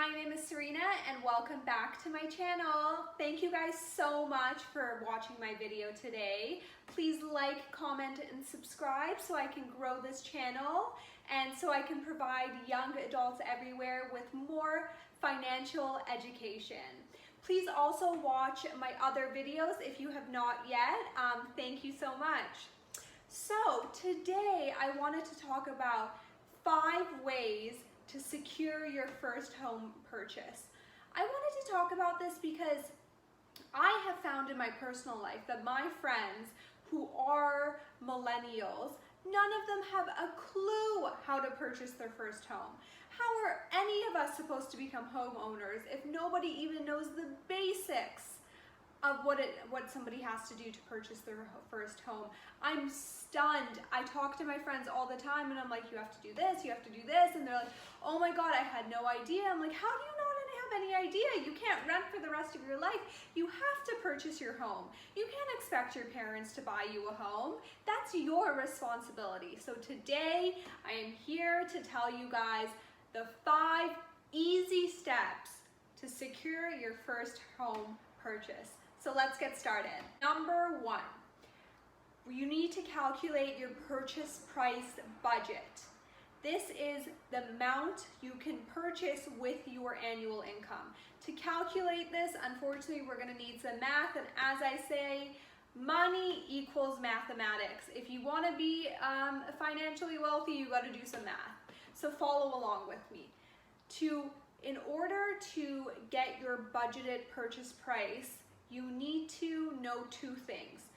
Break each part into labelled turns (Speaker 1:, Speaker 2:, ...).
Speaker 1: My name is Serena and welcome back to my channel. Thank you guys so much for watching my video today. Please like, comment, and subscribe so I can grow this channel and so I can provide young adults everywhere with more financial education. Please also watch my other videos if you have not yet. Thank you so much. So today I wanted to talk about 5 ways to secure your first home purchase. I wanted to talk about this because I have found in my personal life that my friends who are millennials, none of them have a clue how to purchase their first home. How are any of us supposed to become homeowners if nobody even knows the basics of what somebody has to do to purchase their first home? I'm stunned. I talk to my friends all the time and I'm like, you have to do this, you have to do this. And they're like, oh my God, I had no idea. I'm like, how do you not have any idea? You can't rent for the rest of your life. You have to purchase your home. You can't expect your parents to buy you a home. That's your responsibility. So today I am here to tell you guys the 5 easy steps to secure your first home purchase. So let's get started. Number 1, you need to calculate your purchase price budget. This is the amount you can purchase with your annual income. To calculate this, unfortunately, we're gonna need some math, and as I say, money equals mathematics. If you wanna be financially wealthy, you gotta do some math. So follow along with me. In order to get your budgeted purchase price, you need to know 2 things.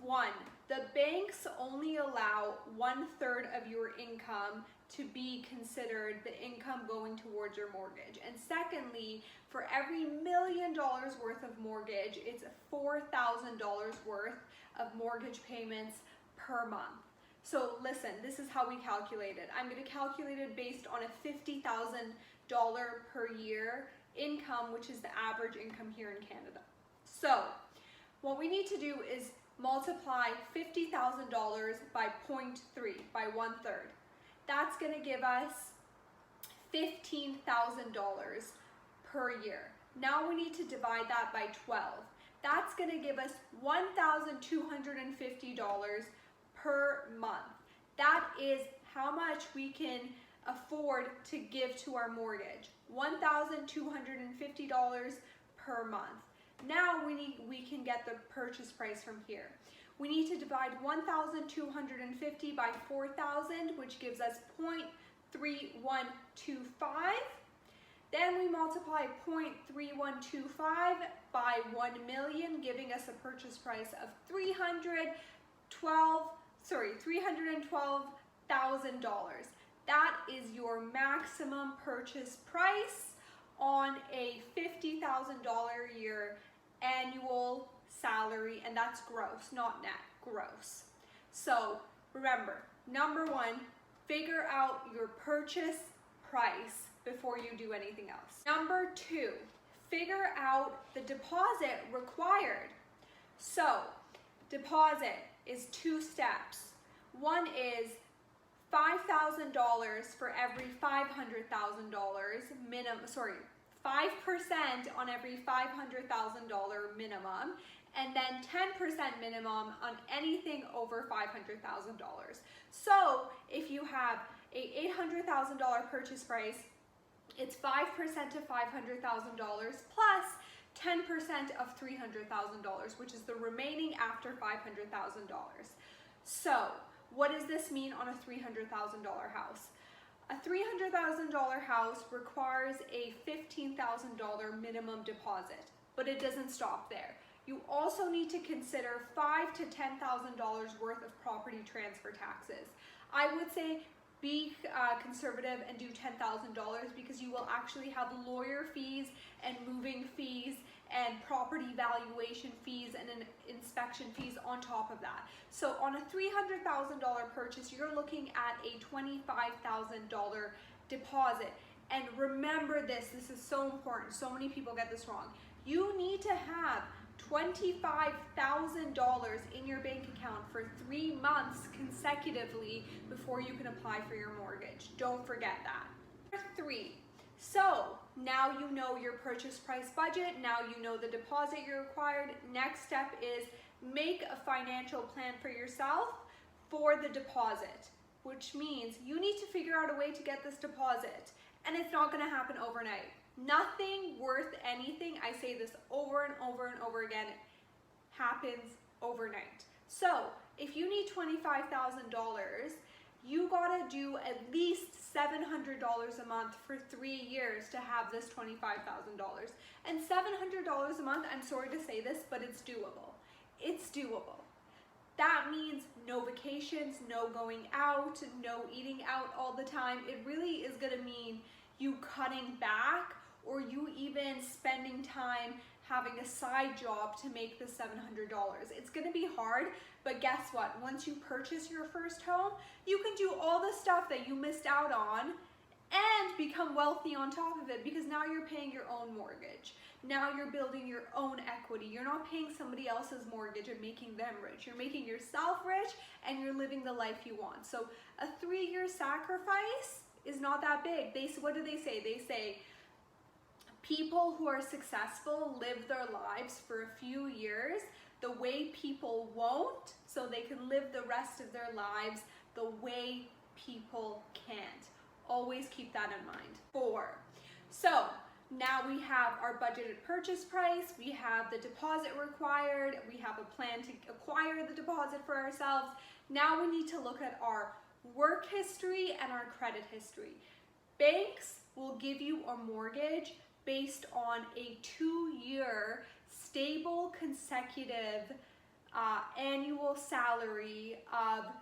Speaker 1: 1, the banks only allow 1/3 of your income to be considered the income going towards your mortgage. And secondly, for every $1 million worth of mortgage, it's $4,000 worth of mortgage payments per month. So listen, this is how we calculate it. I'm going to calculate it based on a $50,000 per year income, which is the average income here in Canada. So what we need to do is multiply $50,000 by 0.3, by 1/3. That's going to give us $15,000 per year. Now we need to divide that by 12. That's going to give us $1,250 per month. That is how much we can afford to give to our mortgage. $1,250 per month. Now we can get the purchase price from here. We need to divide 1,250 by 4,000, which gives us 0.3125. Then we multiply 0.3125 by 1 million, giving us a purchase price of $312,000. That is your maximum purchase price on a $50,000 a year annual salary, and that's gross, not net, gross. So remember, number 1, figure out your purchase price before you do anything else. Number 2, figure out the deposit required. So deposit is 2 steps. One is $5,000 for every $500,000 minimum, 5% on every $500,000 minimum, and then 10% minimum on anything over $500,000. So if you have a $800,000 purchase price, it's 5% of $500,000 plus 10% of $300,000, which is the remaining after $500,000. So what does this mean on a $300,000 house? A $300,000 house requires a $15,000 minimum deposit, but it doesn't stop there. You also need to consider $5,000 to $10,000 worth of property transfer taxes. I would say be conservative and do $10,000 because you will actually have lawyer fees and moving fees and property valuation fees and inspection fees on top of that. So on a $300,000 purchase, you're looking at a $25,000 deposit. And remember this is so important. So many people get this wrong. You need to have $25,000 in your bank account for 3 months consecutively before you can apply for your mortgage. Don't forget that. Number 3, So now you know your purchase price budget, now you know the deposit you're required. Next step is make a financial plan for yourself for the deposit, which means you need to figure out a way to get this deposit, and it's not gonna happen overnight. Nothing worth anything, I say this over and over and over again, happens overnight. So if you need $25,000, you gotta do at least $700 a month for 3 years to have this $25,000. And $700 a month, I'm sorry to say this, but it's doable. It's doable. That means no vacations, no going out, no eating out all the time. It really is gonna mean you cutting back, or you even spending time having a side job to make the $700. It's gonna be hard, but guess what? Once you purchase your first home, you can do all the stuff that you missed out on and become wealthy on top of it, because now you're paying your own mortgage. Now you're building your own equity. You're not paying somebody else's mortgage and making them rich. You're making yourself rich and you're living the life you want. So a 3-year sacrifice is not that big. What do they say? They say, people who are successful live their lives for a few years the way people won't, so they can live the rest of their lives the way people can't. Always keep that in mind. 4. So now we have our budgeted purchase price, we have the deposit required, we have a plan to acquire the deposit for ourselves. Now we need to look at our work history and our credit history. Banks will give you a mortgage based on a 2-year stable consecutive annual salary of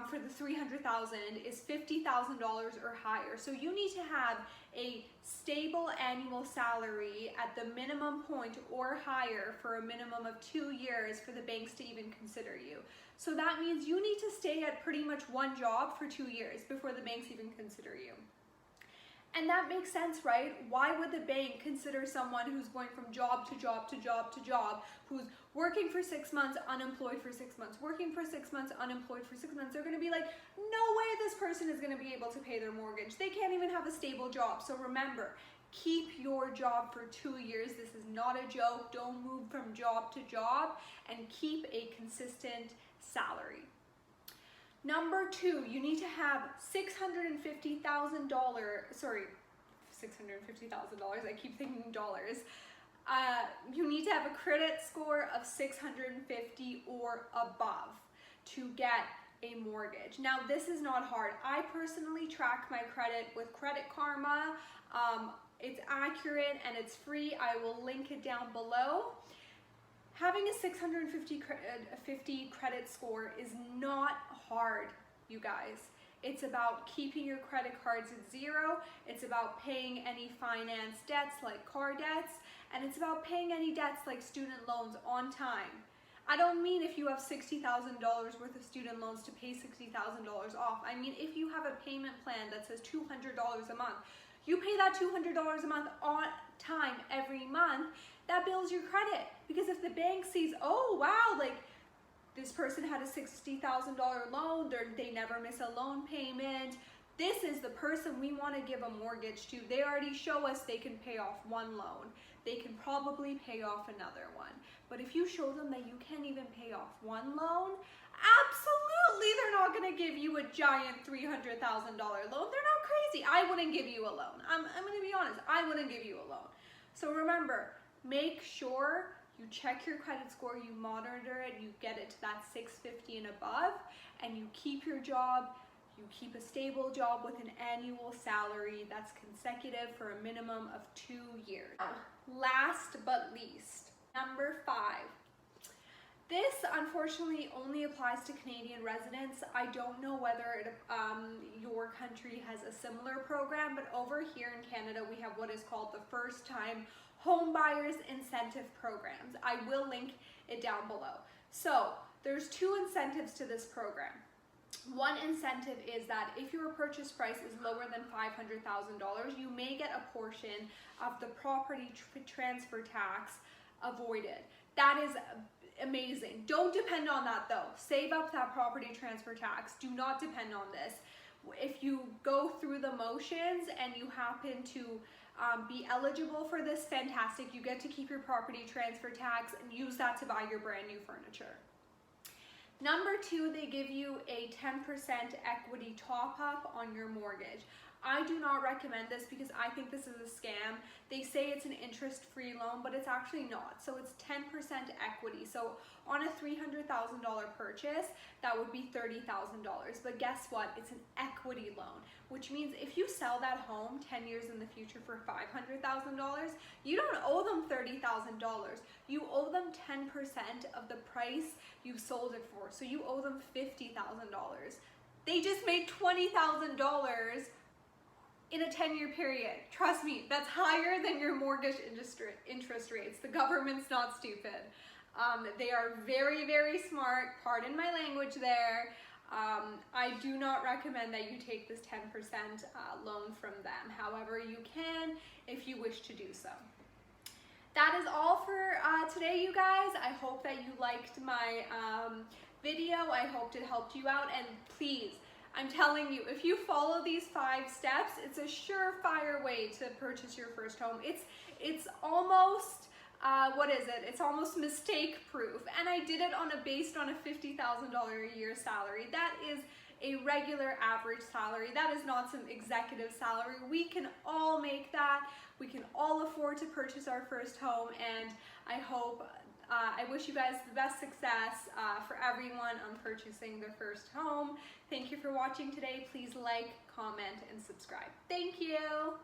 Speaker 1: for the $300,000 is $50,000 or higher. So you need to have a stable annual salary at the minimum point or higher for a minimum of 2 years for the banks to even consider you. So that means you need to stay at pretty much one job for 2 years before the banks even consider you. And that makes sense, right? Why would the bank consider someone who's going from job to job to job to job, who's working for 6 months, unemployed for 6 months, working for 6 months, unemployed for 6 months? They're gonna be like, no way this person is gonna be able to pay their mortgage. They can't even have a stable job. So remember, keep your job for 2 years. This is not a joke. Don't move from job to job, and keep a consistent salary. Number 2, you need to have $650,000, sorry, $650,000, I keep thinking dollars. You need to have a credit score of 650 or above to get a mortgage. Now this is not hard. I personally track my credit with Credit Karma. It's accurate and it's free. I will link it down below. Having a 650 credit score is not hard, you guys. It's about keeping your credit cards at 0. It's about paying any finance debts like car debts, and it's about paying any debts like student loans on time. I don't mean if you have $60,000 worth of student loans to pay $60,000 off. I mean if you have a payment plan that says $200 a month, you pay that $200 a month on time every month. That builds your credit, because if the bank sees, oh wow, like this person had a $60,000 loan, they never miss a loan payment, this is the person we want to give a mortgage to. They already show us they can pay off one loan. They can probably pay off another one. But if you show them that you can't even pay off one loan, absolutely they're not going to give you a giant $300,000 loan. They're not crazy. I wouldn't give you a loan. I'm going to be honest. I wouldn't give you a loan. So remember, make sure you check your credit score, you monitor it, you get it to that 650 and above, and you keep your job. You keep a stable job with an annual salary that's consecutive for a minimum of 2 years. Last but least, number 5. This unfortunately only applies to Canadian residents. I don't know whether your country has a similar program, but over here in Canada we have what is called the First Time Home Buyers Incentive Programs. I will link it down below. So there's 2 incentives to this program. One incentive is that if your purchase price is lower than $500,000, you may get a portion of the property transfer tax avoided. That is amazing. Don't depend on that though. Save up that property transfer tax. Do not depend on this. If you go through the motions and you happen to be eligible for this, fantastic. You get to keep your property transfer tax and use that to buy your brand new furniture. Number 2, they give you a 10% equity top up on your mortgage. I do not recommend this because I think this is a scam. They say it's an interest-free loan, but it's actually not. So it's 10% equity. So on a $300,000 purchase, that would be $30,000. But guess what? It's an equity loan, which means if you sell that home 10 years in the future for $500,000, you don't owe them $30,000. You owe them 10% of the price you sold it for. So you owe them $50,000. They just made $20,000 in a 10-year period. Trust me, that's higher than your mortgage interest rates. The government's not stupid. They are very, very smart. Pardon my language there. I do not recommend that you take this 10% loan from them. However, you can if you wish to do so. That is all for today, you guys. I hope that you liked my video. I hoped it helped you out, and please, I'm telling you, if you follow these 5 steps, it's a surefire way to purchase your first home. It's almost, what is it? It's almost mistake proof. And I did it based on a $50,000 a year salary. That is a regular average salary. That is not some executive salary. We can all make that. We can all afford to purchase our first home, and I wish you guys the best success for everyone on purchasing their first home. Thank you for watching today. Please like, comment, and subscribe. Thank you.